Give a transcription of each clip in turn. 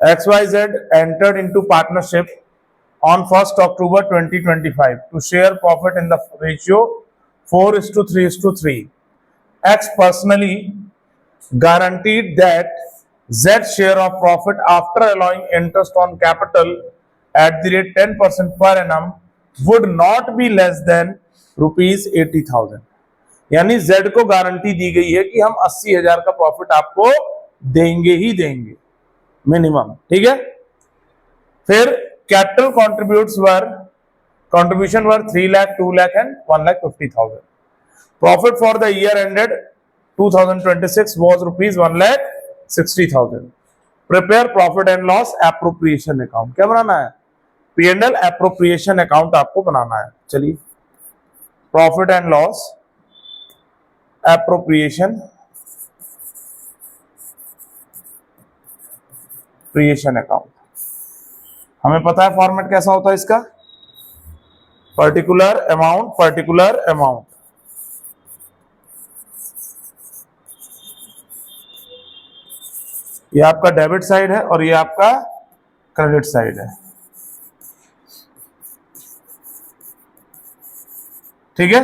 XYZ entered into partnership on 1st October 2025 to share profit in the ratio 4:3:3. X personally guaranteed that Z's share of profit after allowing interest on capital at the rate 10% per annum would not be less than rupees 80,000. यानी Z को guarantee दी गई है कि हम 80,000 का profit आपको देंगे ही देंगे मिनिमम, ठीक है। फिर capital contribution were 3 lakh, 2 lakh and 1,50,000. Profit for the year ended 2026 was rupees 1,60,000. Prepare profit and loss appropriation account. क्या बनाना है? P&L appropriation account आपको बनाना है। चलिए, profit and loss appropriation account. हमें पता है फॉर्मेट कैसा होता है इसका, पर्टिकुलर अमाउंट। ये आपका डेबिट साइड है और ये आपका क्रेडिट साइड है, ठीक है।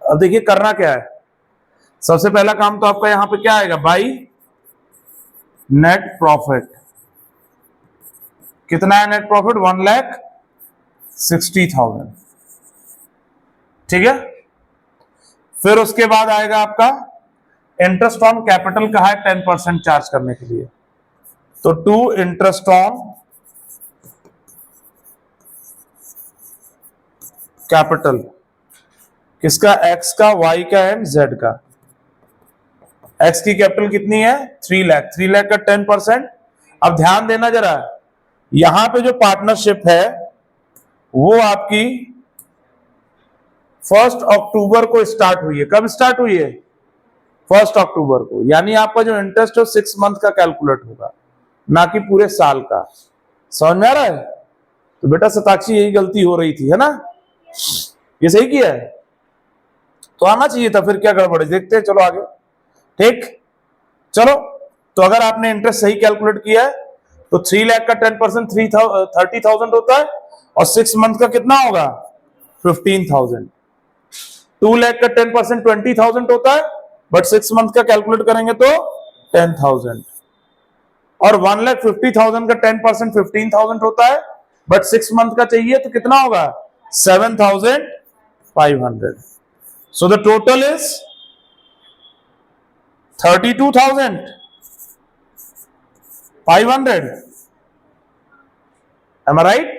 अब देखिए करना क्या है। सबसे पहला काम तो आपका यहां पे क्या आएगा, बाई नेट प्रॉफिट। कितना है नेट प्रॉफिट? 1,60,000, ठीक है। फिर उसके बाद आएगा आपका इंटरेस्ट ऑन कैपिटल का है 10% चार्ज करने के लिए, तो टू इंटरेस्ट ऑन कैपिटल, किसका? एक्स का, वाई का एंड जेड का। एक्स की कैपिटल कितनी है? 3 लाख। 3 लाख का 10%। अब ध्यान देना जरा, यहां पे जो पार्टनरशिप है वो आपकी 1 अक्टूबर को स्टार्ट हुई है। कब स्टार्ट हुई है? 1 अक्टूबर को। यानी आपका जो इंटरेस्ट है 6 मंथ का कैलकुलेट होगा, ना कि पूरे साल का। समझ में आ रहा है? तो बेटा सताक्षी यही गलती हो रही थी, है ना? ये सही किया है तो आना चाहिए था, फिर क्या गड़बड़ है, देखते हैं। चलो आगे, ठीक। चलो, तो अगर आपने इंटरेस्ट सही कैलकुलेट किया है तो 3 लाख का 10% 30,000 होता है और 6 मंथ का कितना होगा? 15,000। 2 लाख का 10% 20,000 होता है, बट 6 मंथ का कैलकुलेट करेंगे तो 10,000। और 1,50,000 का 10% 15,000 होता है, बट 6 मंथ का चाहिए तो कितना होगा? 7,500। So the total is 32,500. Am I right?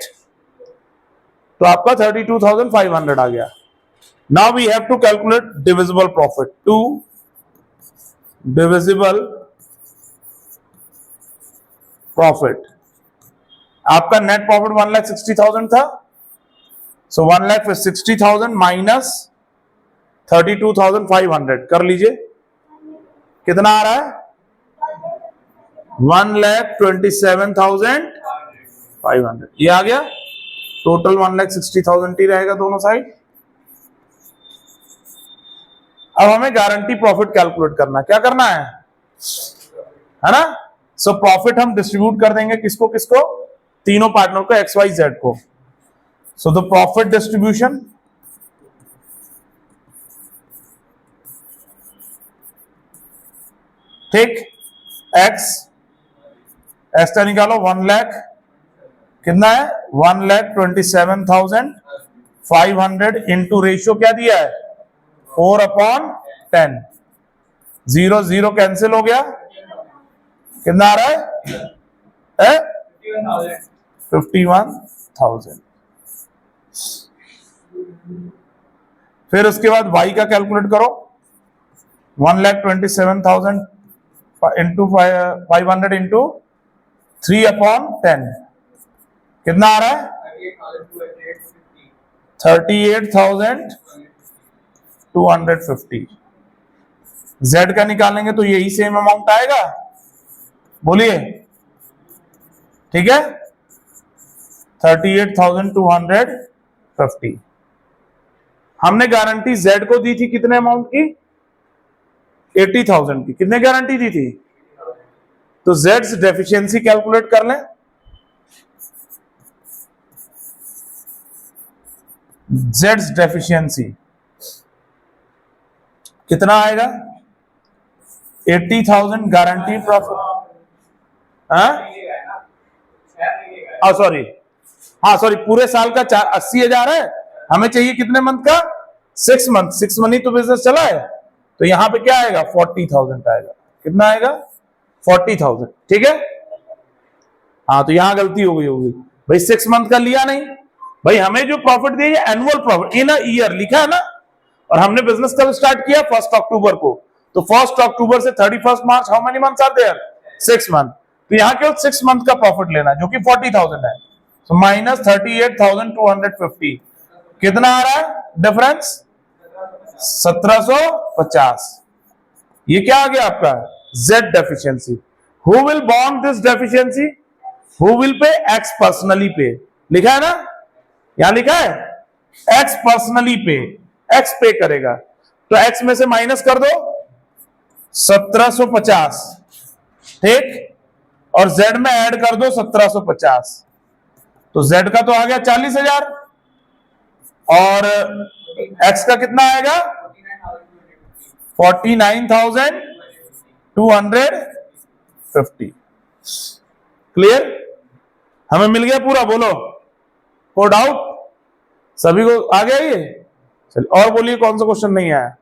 तो आपका 32,500 आ गया। Now we have to calculate divisible profit. To divisible profit, आपका नेट प्रॉफिट 1,60,000 था, so 1,60,000 माइनस 32,500 कर लीजिए, कितना आ रहा है? 1,27,500। ये आ गया। टोटल 1,60,000 ही रहेगा दोनों साइड। अब हमें गारंटी प्रॉफिट कैलकुलेट करना, क्या करना है ना? सो प्रॉफिट हम डिस्ट्रीब्यूट कर देंगे किसको किसको? तीनों पार्टनर को, XYZ को। सो द प्रॉफिट डिस्ट्रीब्यूशन, ठीक। एक्स का निकालो, 1 लाख कितना है? 1,27,500 इंटू रेशियो क्या दिया है? 4/10। 0 0 कैंसिल हो गया, कितना आ रहा है? 51,000। फिर उसके बाद y का कैलकुलेट करो, 1,27,000 इंटू 500 इंटू 3/10 कितना आ रहा है? 38,250। Z का निकालेंगे तो यही सेम अमाउंट आएगा, बोलिए, ठीक है। 38,250। हमने गारंटी Z को दी थी कितने अमाउंट की? 80,000 की। कितने गारंटी दी थी? तो जेड्स डेफिशिएंसी कैलकुलेट कर लें। जेड्स डेफिशिएंसी कितना आएगा? 80,000 गारंटी प्रॉफिट। सॉरी, हाँ सॉरी, पूरे साल का 80,000 है, हमें चाहिए कितने मंथ का? 6 मंथ। 6 मंथ ही तो बिजनेस चला है, तो यहां पे क्या आएगा? 40,000 आएगा। कितना आएगा? 40,000। ठीक है, हाँ तो यहां गलती हो गई होगी भाई, 6 मंथ का लिया नहीं भाई। हमें जो प्रॉफिट दिया annual profit in a year लिखा है ना, और हमने बिजनेस कब स्टार्ट किया? 1 अक्टूबर को। तो 1 अक्टूबर से 31 मार्च, how many months are there? 6 month. तो यहाँ केवल 6 मंथ का प्रॉफिट लेना जो कि 40,000 है। तो माइनस 38,250 कितना आ रहा है डिफरेंस? 1750। ये क्या आ गया आपका? Z deficiency. Who will bond this deficiency? Who will pay? X personally पे। लिखा है ना, यहां लिखा है एक्स पर्सनली पे, एक्स पे करेगा। तो एक्स में से माइनस कर दो 1750, ठीक, और जेड में ऐड कर दो 1750। तो जेड का तो आ गया 40,000 और एक्स का कितना आएगा? 49,250। क्लियर? हमें मिल गया पूरा? बोलो, कोई डाउट? सभी को आ गया ये? चलिए और बोलिए कौन सा क्वेश्चन नहीं आया?